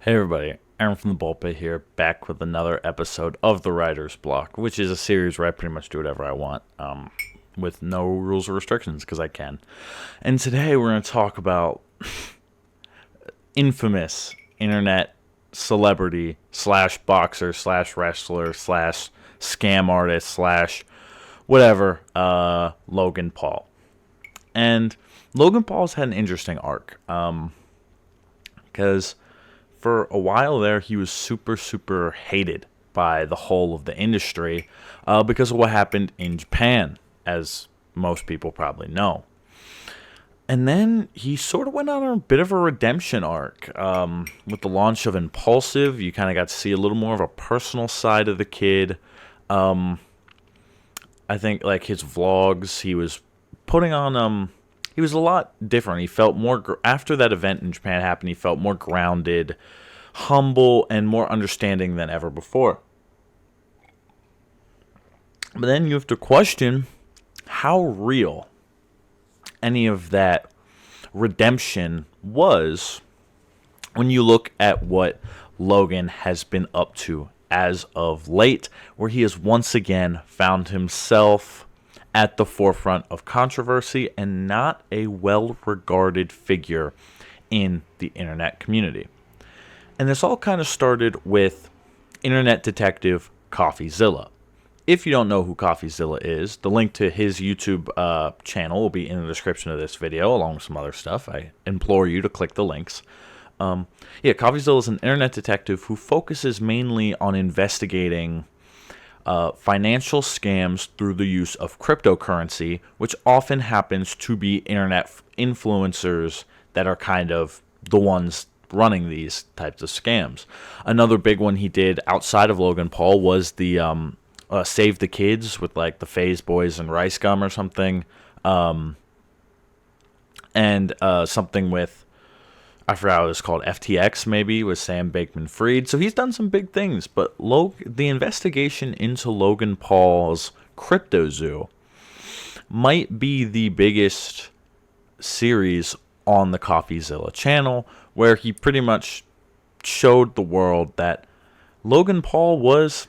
Hey everybody, Aaron from the Ballpit here, back with another episode of The Writer's Block, which is a series where I pretty much do whatever I want, with no rules or restrictions, because I can. And today we're going to talk about infamous internet celebrity slash boxer slash wrestler slash scam artist slash whatever, Logan Paul. And Logan Paul's had an interesting arc, because for a while there, he was super hated by the whole of the industry because of what happened in Japan, as most people probably know. And then he sort of went on a bit of a redemption arc. With the launch of Impulsive, you kind of got to see a little more of a personal side of the kid. I think, like, his vlogs, he was putting on... He was a lot different. He felt more... After that event in Japan happened, he felt more grounded, humble, and more understanding than ever before. But then you have to question how real any of that redemption was when you look at what Logan has been up to as of late, where he has once again found himself at the forefront of controversy and not a well-regarded figure in the internet community. And this all kind of started with internet detective CoffeeZilla. If you don't know who CoffeeZilla is, the link to his YouTube channel will be in the description of this video, along with some other stuff. I implore you to click the links. CoffeeZilla is an internet detective who focuses mainly on investigating financial scams through the use of cryptocurrency, which often happens to be internet influencers that are kind of the ones running these types of scams. Another big one he did outside of Logan Paul was the Save the Kids with, like, the FaZe Boys and Rice Gum or something. And something with, I forgot what it was called, FTX maybe, with Sam Bankman-Fried. So he's done some big things, but the investigation into Logan Paul's crypto zoo might be the biggest series on the CoffeeZilla channel, where he pretty much showed the world that Logan Paul was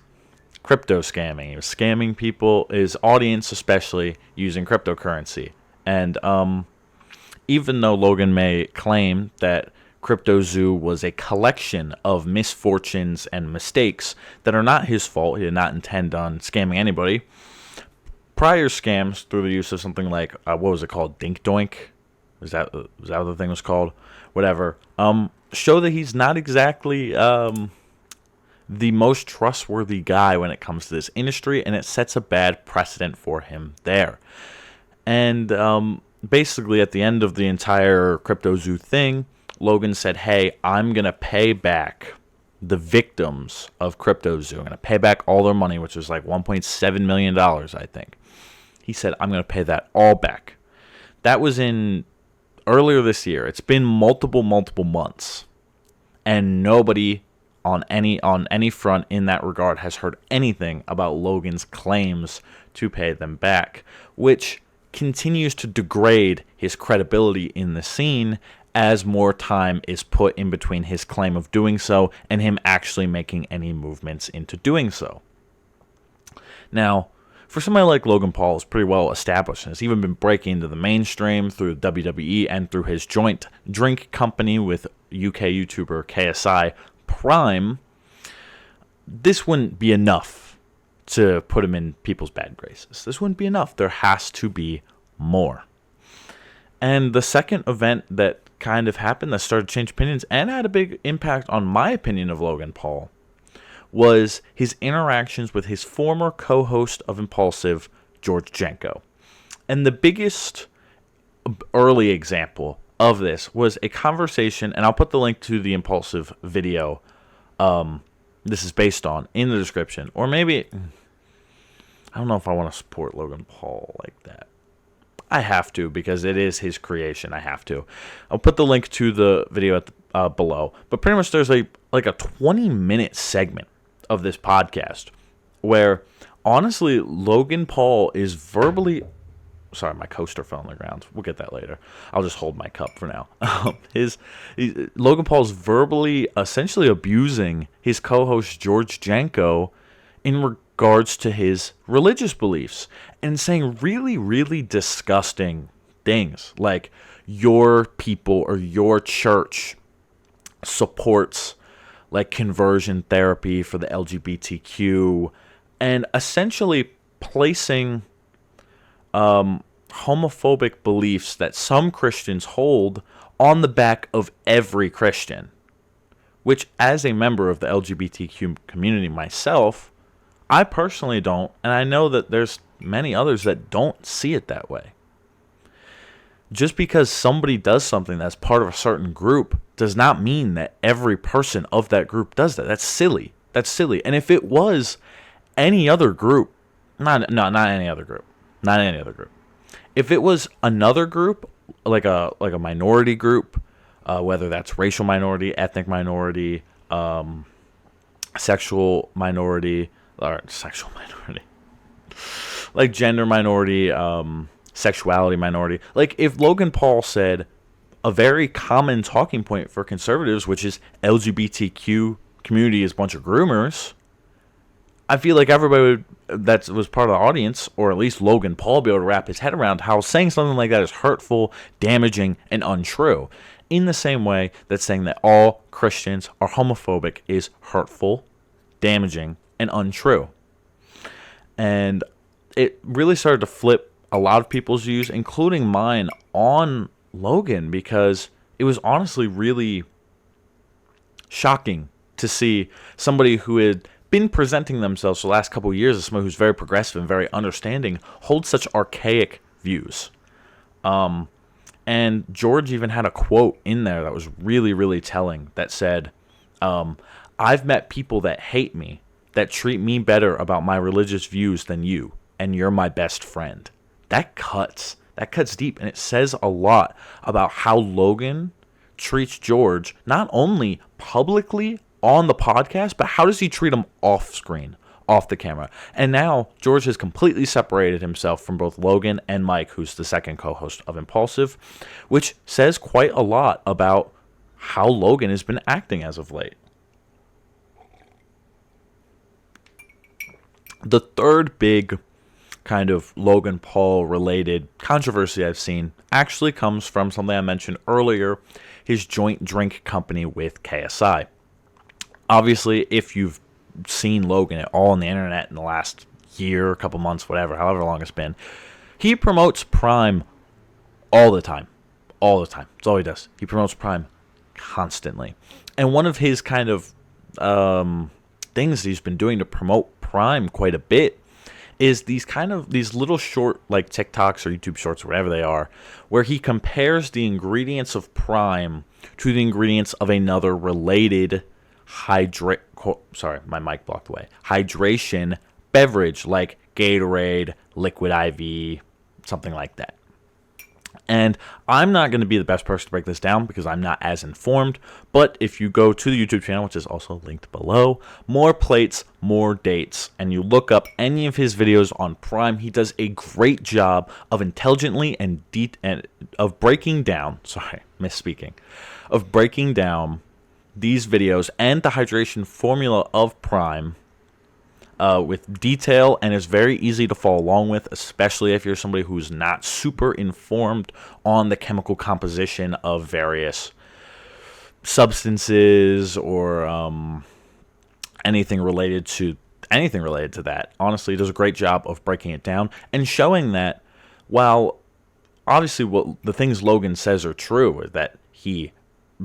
crypto scamming. He was scamming people, his audience especially, using cryptocurrency. And even though Logan may claim that CryptoZoo was a collection of misfortunes and mistakes that are not his fault, he did not intend on scamming anybody, prior scams through the use of something like, what was it called, Dink Doink? Was that what the thing was called? Whatever. Show that he's not exactly the most trustworthy guy when it comes to this industry, and it sets a bad precedent for him there. And basically, at the end of the entire CryptoZoo thing, Logan said, hey, I'm going to pay back the victims of CryptoZoo. I'm going to pay back all their money, which was like $1.7 million, I think. He said, I'm going to pay that all back. That was in earlier this year. It's been multiple months, and nobody on any front in that regard has heard anything about Logan's claims to pay them back, which continues to degrade his credibility in the scene as more time is put in between his claim of doing so and him actually making any movements into doing so. Now, for somebody like Logan Paul, is pretty well established and has even been breaking into the mainstream through WWE and through his joint drink company with UK YouTuber KSI Prime. This wouldn't be enough to put him in people's bad graces. This wouldn't be enough. There has to be more. And the second event that kind of happened that started to change opinions and had a big impact on my opinion of Logan Paul was his interactions with his former co-host of Impulsive, George Jenko. And the biggest early example of this was a conversation, and I'll put the link to the Impulsive video this is based on in the description. Or maybe, I don't know if I want to support Logan Paul like that. I have to, because it is his creation. I have to. I'll put the link to the video at the, below. But pretty much there's a 20-minute segment of this podcast where, honestly, Logan Paul is verbally Sorry, my coaster fell on the ground. We'll get that later. I'll just hold my cup for now. Logan Paul's verbally, essentially abusing his co-host George Janko in regards to his religious beliefs and saying really, really disgusting things like your people or your church supports like conversion therapy for the LGBTQ, and essentially placing homophobic beliefs that some Christians hold on the back of every Christian, which, as a member of the LGBTQ community myself, I personally don't, and I know that there's many others that don't see it that way. Just because somebody does something that's part of a certain group does not mean that every person of that group does that. That's silly. That's silly. And if it was any other group, not any other group. Not any other group. If it was another group, like a minority group, whether that's racial minority, ethnic minority, sexual minority, like gender minority, sexuality minority. Like if Logan Paul said a very common talking point for conservatives, which is LGBTQ community is a bunch of groomers, I feel like everybody that was part of the audience, or at least Logan Paul, be able to wrap his head around how saying something like that is hurtful, damaging, and untrue. In the same way that saying that all Christians are homophobic is hurtful, damaging, and untrue. And it really started to flip a lot of people's views, including mine, on Logan, because it was honestly really shocking to see somebody who had been presenting themselves for the last couple of years as somebody who's very progressive and very understanding hold such archaic views. And George even had a quote in there that was really, really telling that said, I've met people that hate me, that treat me better about my religious views than you, and you're my best friend. That cuts. That cuts deep, and it says a lot about how Logan treats George, not only publicly on the podcast, but how does he treat him off screen, off the camera. And now George has completely separated himself from both Logan and Mike, who's the second co-host of Impulsive, which says quite a lot about how Logan has been acting as of late. The third big kind of Logan Paul related controversy I've seen actually comes from something I mentioned earlier, his joint drink company with KSI. Obviously, if you've seen Logan at all on the internet in the last year, a couple months, whatever, however long it's been, he promotes Prime all the time. All the time. That's all he does. He promotes Prime constantly. And one of his kind of things that he's been doing to promote Prime quite a bit is these little short, like TikToks or YouTube shorts or whatever they are, where he compares the ingredients of Prime to the ingredients of another related hydration beverage like Gatorade, Liquid IV, something like that. And I'm not going to be the best person to break this down because I'm not as informed, but if you go to the YouTube channel, which is also linked below, More Plates, More Dates, and you look up any of his videos on Prime, he does a great job of intelligently and of breaking down these videos and the hydration formula of Prime with detail, and is very easy to follow along with, especially if you're somebody who's not super informed on the chemical composition of various substances or anything related to that. Honestly, he does a great job of breaking it down and showing that while obviously what the things Logan says are true, is that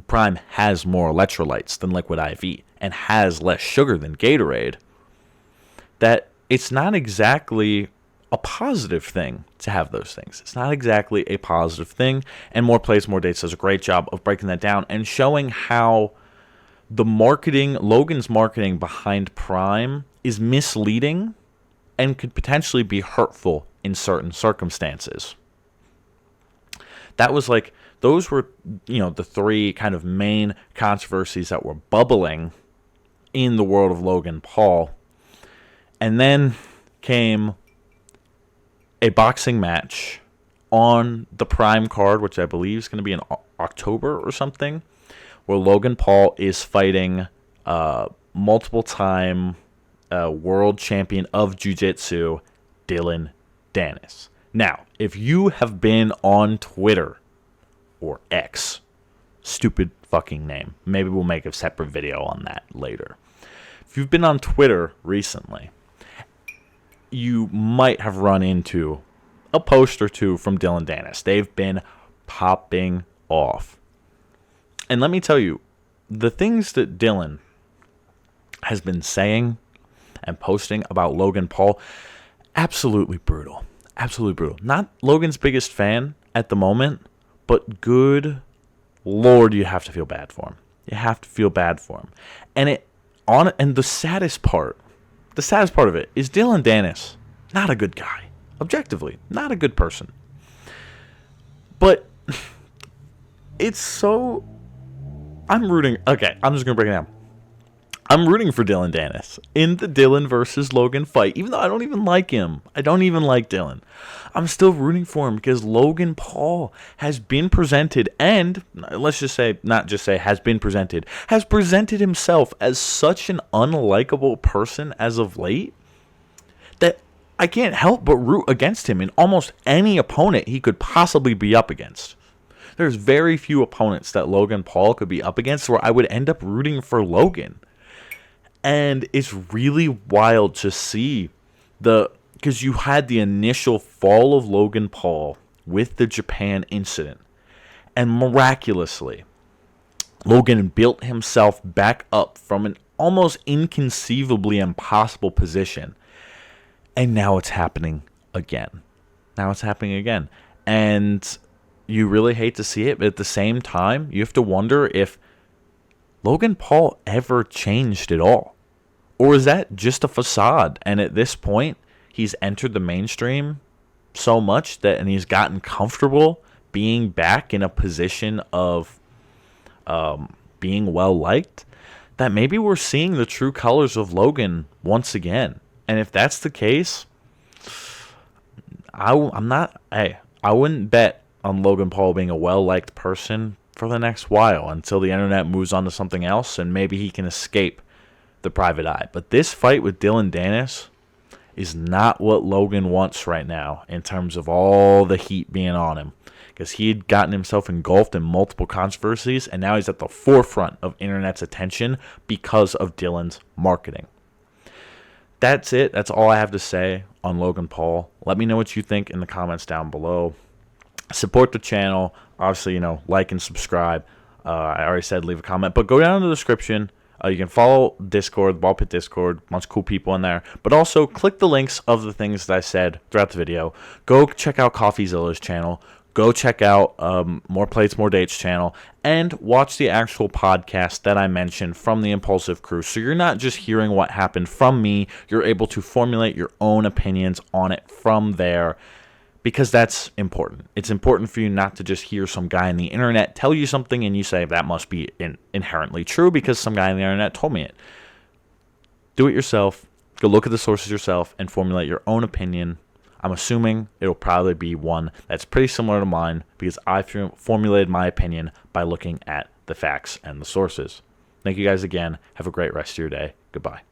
Prime has more electrolytes than Liquid IV and has less sugar than Gatorade, that it's not exactly a positive thing to have those things. It's not exactly a positive thing, and More Plays, More Dates does a great job of breaking that down and showing how Logan's marketing behind Prime is misleading and could potentially be hurtful in certain circumstances. Those were, the three kind of main controversies that were bubbling in the world of Logan Paul. And then came a boxing match on the Prime card, which I believe is going to be in October or something, where Logan Paul is fighting multiple-time world champion of Jiu-Jitsu, Dylan Dennis. Now, if you have been on Twitter or X, stupid fucking name, maybe we'll make a separate video on that later. If you've been on Twitter recently, you might have run into a post or two from Dylan Dennis. They've been popping off. And let me tell you, the things that Dylan has been saying and posting about Logan Paul, absolutely brutal. Absolutely brutal. Not Logan's biggest fan at the moment, but good Lord, you have to feel bad for him. You have to feel bad for him. And the saddest part of it is Dylan Dennis, not a good guy. Objectively, not a good person. But it's so... I'm rooting... Okay, I'm just going to break it down. I'm rooting for Dylan Dennis in the Dylan versus Logan fight, even though I don't even like him. I don't even like Dylan. I'm still rooting for him because Logan Paul has been presented, and let's just say, not just say has been presented, has presented himself as such an unlikable person as of late that I can't help but root against him in almost any opponent he could possibly be up against. There's very few opponents that Logan Paul could be up against where I would end up rooting for Logan. And it's really wild to see because you had the initial fall of Logan Paul with the Japan incident. And miraculously, Logan built himself back up from an almost inconceivably impossible position. And now it's happening again. And you really hate to see it, but at the same time, you have to wonder if Logan Paul ever changed at all. Or is that just a facade? And at this point, he's entered the mainstream so much and he's gotten comfortable being back in a position of being well-liked, that maybe we're seeing the true colors of Logan once again. And if that's the case, I wouldn't bet on Logan Paul being a well-liked person for the next while until the internet moves on to something else and maybe he can escape the private eye. But this fight with Dylan Dennis is not what Logan wants right now in terms of all the heat being on him, because he had gotten himself engulfed in multiple controversies and now he's at the forefront of internet's attention because of Dylan's marketing. That's it. That's all I have to say on Logan Paul. Let me know what you think in the comments down below. Support the channel. Obviously, like and subscribe. I already said leave a comment, but go down in the description. You can follow Discord, Ballpit Discord, bunch of cool people in there. But also, click the links of the things that I said throughout the video. Go check out CoffeeZilla's channel. Go check out More Plates, More Dates channel. And watch the actual podcast that I mentioned from the Impulsive Crew. So you're not just hearing what happened from me. You're able to formulate your own opinions on it from there. Because that's important. It's important for you not to just hear some guy on the internet tell you something and you say that must be inherently true because some guy on the internet told me it. Do it yourself. Go look at the sources yourself and formulate your own opinion. I'm assuming it'll probably be one that's pretty similar to mine because I formulated my opinion by looking at the facts and the sources. Thank you guys again. Have a great rest of your day. Goodbye.